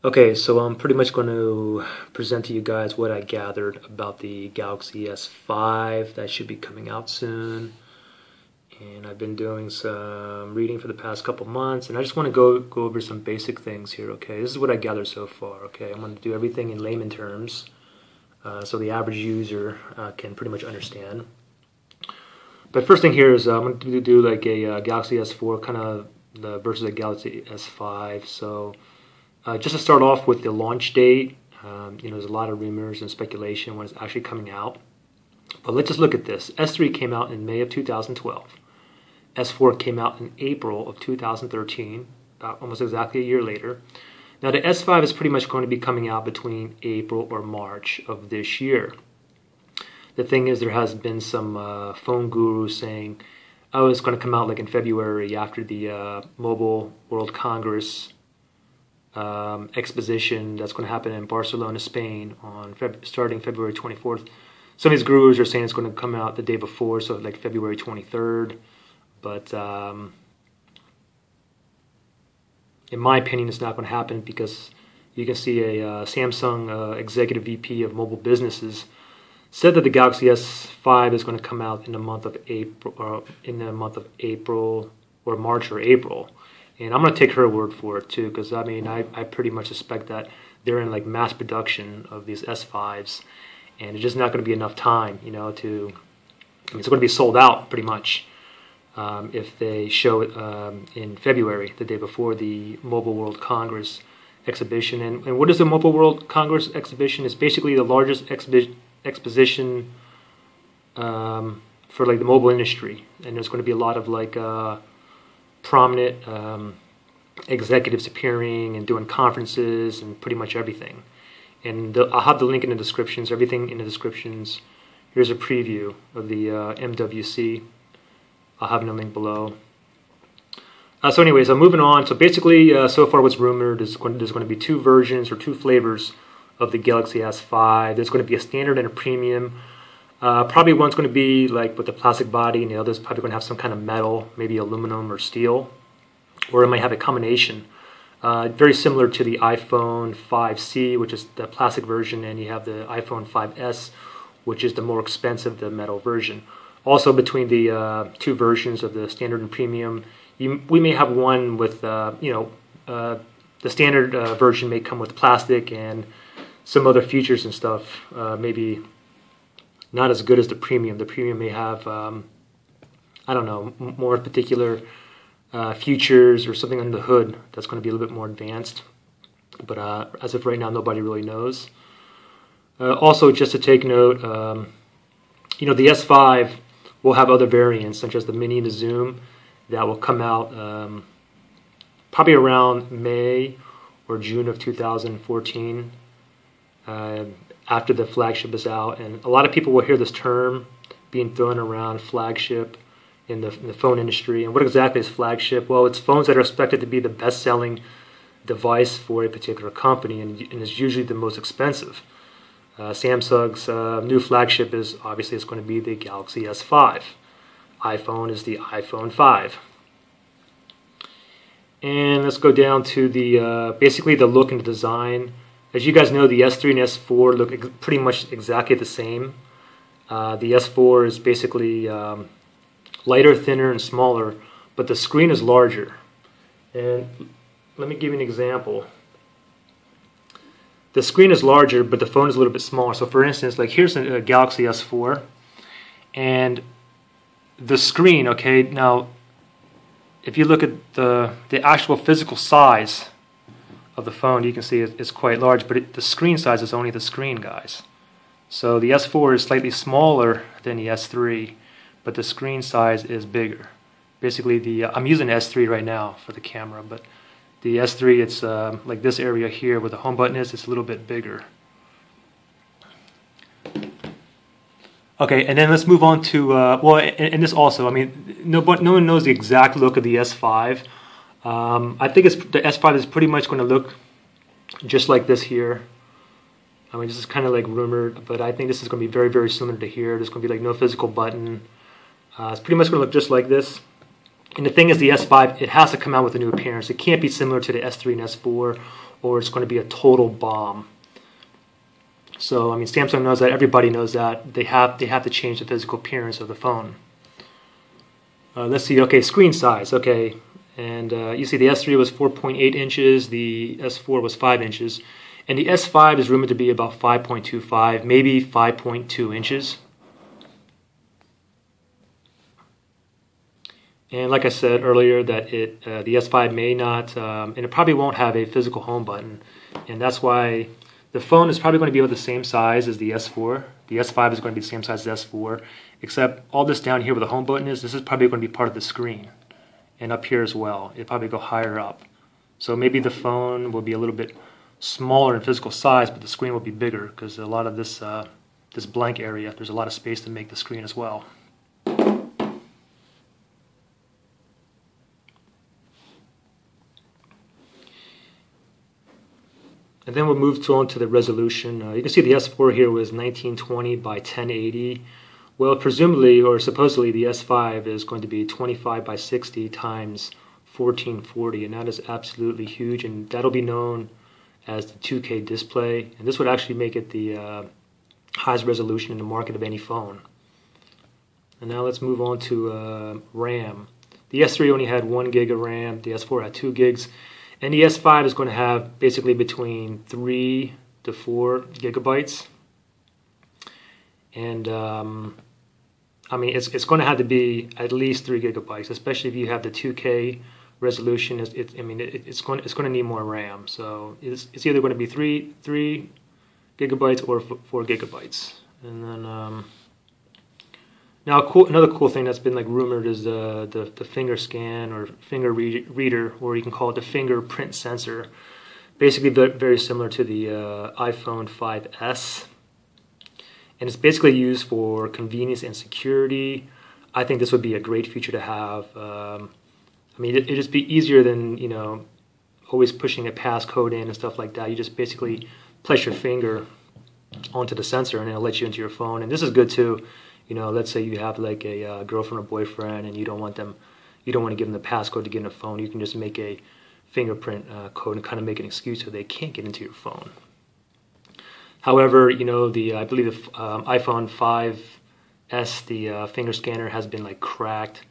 Okay, so I'm pretty much going to present to you guys what I gathered about the Galaxy S5 that should be coming out soon. And I've been doing some reading for the past couple months, and I just want to go over some basic things here, okay? This is what I gathered so far, okay? I'm going to do everything in layman terms, so the average user can pretty much understand. But first thing here is I'm going to do like a Galaxy S4 kind of versus a Galaxy S5, so... just to start off with the launch date, there's a lot of rumors and speculation when it's actually coming out. But let's just look at this. S3 came out in May of 2012. S4 came out in April of 2013, almost exactly a year later. Now the S5 is pretty much going to be coming out between April or March of this year. The thing is, there has been some phone gurus saying, oh, it's going to come out like in February after the Mobile World Congress exposition that's going to happen in Barcelona, Spain on starting February 24th. Some of these gurus are saying it's going to come out the day before, so like February 23rd. But in my opinion, it's not going to happen because you can see a Samsung executive VP of mobile businesses said that the Galaxy S5 is going to come out in the month of April, or March or April. And I'm going to take her word for it too, because I pretty much suspect that they're in like mass production of these S5s, and it's just not going to be enough time, it's going to be sold out pretty much if they show it in February, the day before the Mobile World Congress exhibition. And what is the Mobile World Congress exhibition? It's basically the largest exposition for like the mobile industry, and there's going to be a lot of like prominent executives appearing and doing conferences and pretty much everything. And I'll have the link in the descriptions, everything in the descriptions. Here's a preview of the MWC. I'll have a link below. So anyways, I'm moving on. So basically, so far what's rumored is there's going to be two versions or two flavors of the Galaxy S5. There's going to be a standard and a premium. Probably one's going to be like with the plastic body, and the other's probably going to have some kind of metal, maybe aluminum or steel, or it might have a combination. Very similar to the iPhone 5C, which is the plastic version, and you have the iPhone 5S, which is the more expensive, the metal version. Also, between the two versions of the standard and premium, we may have one with, the standard version may come with plastic and some other features and stuff, maybe not as good as the premium. The premium may have, more particular features or something under the hood that's going to be a little bit more advanced. But as of right now, nobody really knows. Also, just to take note, the S5 will have other variants, such as the Mini and the Zoom, that will come out probably around May or June of 2014. After the flagship is out, and a lot of people will hear this term being thrown around, flagship, in the phone industry. And what exactly is flagship? Well, it's phones that are expected to be the best-selling device for a particular company, and it's usually the most expensive. Samsung's new flagship is obviously it's going to be the Galaxy S5. iPhone is the iPhone 5. And let's go down to the basically the look and the design. As you guys know, the S3 and S4 look pretty much exactly the same. The S4 is basically lighter, thinner, and smaller, but the screen is larger. And let me give you an example. The screen is larger, but the phone is a little bit smaller. So for instance, like here's a Galaxy S4, and the screen, okay, now if you look at the actual physical size of the phone, you can see it's quite large, but the screen size is only the screen, guys. So the S4 is slightly smaller than the S3, but the screen size is bigger. Basically, I'm using S3 right now for the camera, but the S3, it's like this area here where the home button is, it's a little bit bigger. Okay, and then let's move on to, and this also, no one knows the exact look of the S5. I think the S5 is pretty much going to look just like this here. This is kind of like rumored, but I think this is going to be very, very similar to here. There's going to be like no physical button. It's pretty much going to look just like this. And the thing is, the S5, it has to come out with a new appearance. It can't be similar to the S3 and S4, or it's going to be a total bomb. So, I mean, Samsung knows that. Everybody knows that. They have to change the physical appearance of the phone. Let's see. Okay, screen size. Okay, and you see the S3 was 4.8 inches. The S4 was 5 inches. And the S5 is rumored to be about 5.25, maybe 5.2 inches. And like I said earlier, that the S5 may not, and it probably won't have a physical home button. And that's why the phone is probably going to be about the same size as the S4. The S5 is going to be the same size as the S4, except all this down here where the home button is, this is probably going to be part of the screen. And up here as well, it'll probably go higher up. So maybe the phone will be a little bit smaller in physical size, but the screen will be bigger, because a lot of this, this blank area, there's a lot of space to make the screen as well. And then we'll move on to the resolution. You can see the S4 here was 1920 by 1080. Well, presumably or supposedly the S5 is going to be 25 by 60 times 1440, and that is absolutely huge, and that'll be known as the 2K display. And this would actually make it the highest resolution in the market of any phone. And now let's move on to RAM. The S3 only had 1 gig of RAM. The S4 had 2 gigs. And the S5 is going to have basically between 3 to 4 gigabytes. And I mean, it's going to have to be at least 3 gigabytes, especially if you have the 2K resolution. It's going to need more RAM. So it's either going to be 3 gigabytes or 4 gigabytes. And then now another cool thing that's been like rumored is the finger scan or finger reader, or you can call it the fingerprint sensor. Basically very similar to the iPhone 5S. And it's basically used for convenience and security. I think this would be a great feature to have. I mean, it'd just be easier than, you know, always pushing a passcode in and stuff like that. You just basically place your finger onto the sensor and it'll let you into your phone. And this is good too. You know, let's say you have like a girlfriend or boyfriend and you don't want to give them the passcode to get in the phone. You can just make a fingerprint code and kind of make an excuse so they can't get into your phone. However, you know, I believe the iPhone 5S, the finger scanner has been like cracked.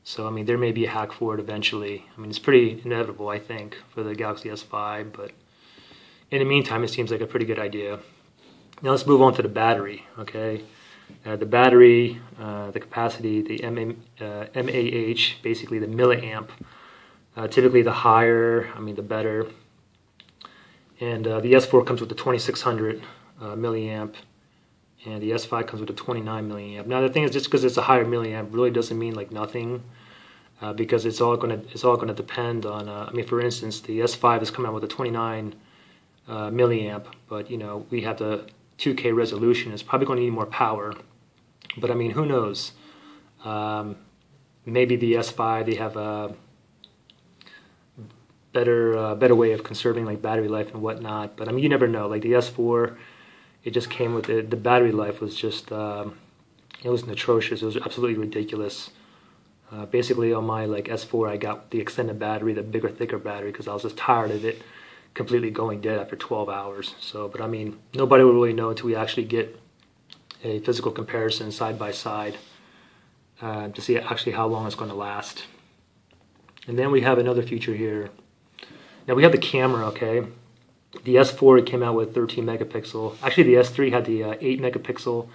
So, I mean, there may be a hack for it eventually. I mean, it's pretty inevitable, I think, for the Galaxy S5. But in the meantime, it seems like a pretty good idea. Now let's move on to the battery, okay? The battery, the capacity, the mAh, basically the milliamp. Typically the higher, I mean the better. And the S4 comes with the 2600 milliamp, and the S5 comes with a 29 milliamp. Now the thing is, just because it's a higher milliamp really doesn't mean like nothing, because it's all gonna depend on. I mean, for instance, the S5 is coming out with a 29 milliamp, but you know we have the 2K resolution. It's probably going to need more power, but I mean, who knows? Maybe the S5 they have a better way of conserving like battery life and whatnot. But I mean, you never know. Like the S4, it just came with the battery life was just it was atrocious. It was absolutely ridiculous. Basically, on my like S4, I got the extended battery, the bigger, thicker battery, because I was just tired of it completely going dead after 12 hours. So, but I mean, nobody will really know until we actually get a physical comparison side by side to see actually how long it's going to last. And then we have another feature here. Now we have the camera, okay? The S4 came out with 13 megapixel. Actually, the S3 had the 8 megapixel.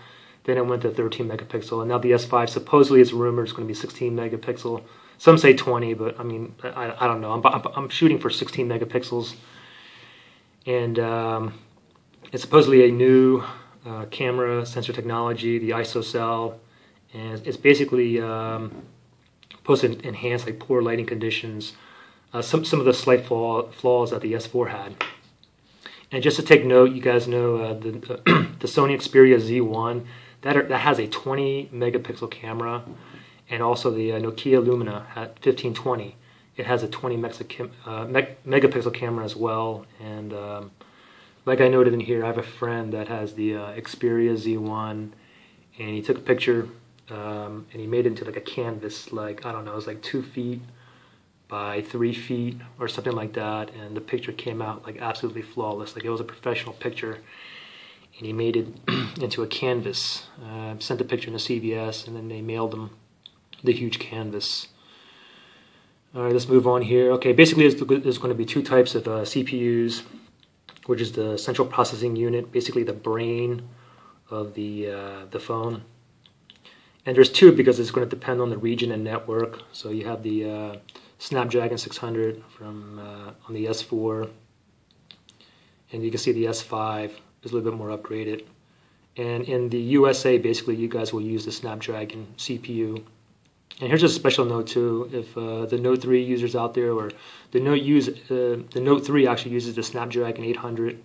Then it went to 13 megapixel. And now the S5, supposedly it's rumored it's going to be 16 megapixel. Some say 20, but I mean, I don't know. I'm shooting for 16 megapixels. And it's supposedly a new camera sensor technology, the ISO-cell. And it's basically supposed to enhance like poor lighting conditions. Some of the slight flaws that the S4 had. And just to take note, you guys know the Sony Xperia Z1 that has a 20 megapixel camera, and also the Nokia Lumia at 1520. It has a 20 megapixel camera as well. And like I noted in here, I have a friend that has the Xperia Z1, and he took a picture and he made it into like a canvas, like, I don't know, it was like 2 feet by 3 feet or something like that, and the picture came out like absolutely flawless, like it was a professional picture. And he made it into a canvas, sent the picture into CVS, and then they mailed him the huge canvas. All right, let's move on here. Okay, basically there's going to be 2 types of CPUs, which is the central processing unit, basically the brain of the phone. And there's 2 because it's going to depend on the region and network. So you have the Snapdragon 600 from on the S4, and you can see the S5 is a little bit more upgraded. And in the USA, basically, you guys will use the Snapdragon CPU. And here's a special note too: if the Note 3 users out there, or the Note 3 actually uses the Snapdragon 800,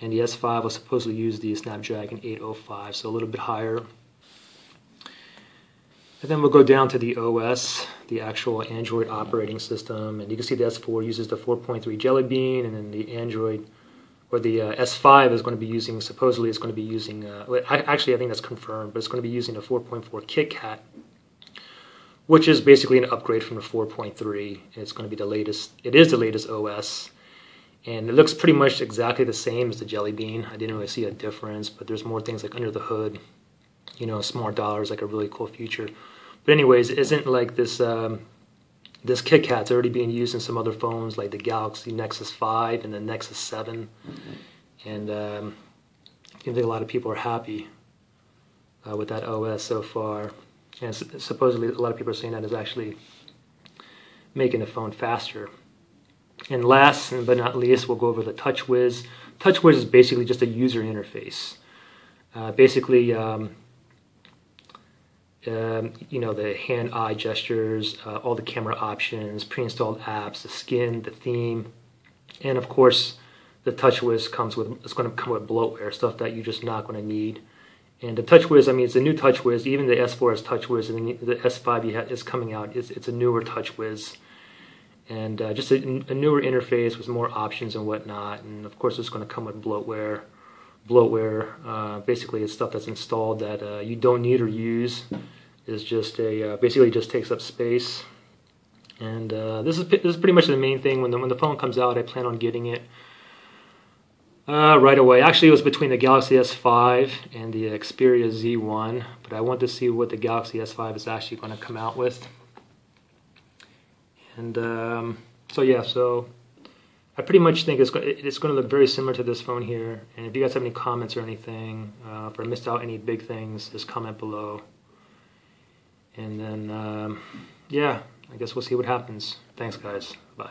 and the S5 will supposedly use the Snapdragon 805, so a little bit higher. And then we'll go down to the OS, the actual Android operating system, and you can see the S4 uses the 4.3 Jelly Bean, and then the Android, or the S5 is going to be using, supposedly it's going to be using, actually I think that's confirmed, but it's going to be using the 4.4 KitKat, which is basically an upgrade from the 4.3. It's going to be the latest, it is the latest OS, and it looks pretty much exactly the same as the Jelly Bean. I didn't really see a difference, but there's more things like under the hood, you know, smart dollars, like a really cool feature. But anyways, it isn't like this, this KitKat's already being used in some other phones, like the Galaxy Nexus 5 and the Nexus 7. And I think a lot of people are happy with that OS so far. And supposedly a lot of people are saying that is actually making the phone faster. And last but not least, we'll go over the TouchWiz. TouchWiz is basically just a user interface. Basically, you know, the hand-eye gestures, all the camera options, pre-installed apps, the skin, the theme, and of course, the TouchWiz comes with, it's going to come with bloatware, stuff that you're just not going to need. And the TouchWiz, I mean, it's a new TouchWiz. Even the S4 has TouchWiz, and the S5 is coming out. It's a newer TouchWiz, and just a newer interface with more options and whatnot. And of course, it's going to come with bloatware. Bloatware, basically, it's stuff that's installed that you don't need or use. Is just a basically just takes up space. And this is pretty much the main thing. When the phone comes out, I plan on getting it right away. Actually, it was between the Galaxy S5 and the Xperia Z1, but I want to see what the Galaxy S5 is actually going to come out with. And so yeah, so I pretty much think it's going to look very similar to this phone here. And if you guys have any comments or anything, if I missed out any big things, just comment below. And then, yeah, I guess we'll see what happens. Thanks, guys. Bye.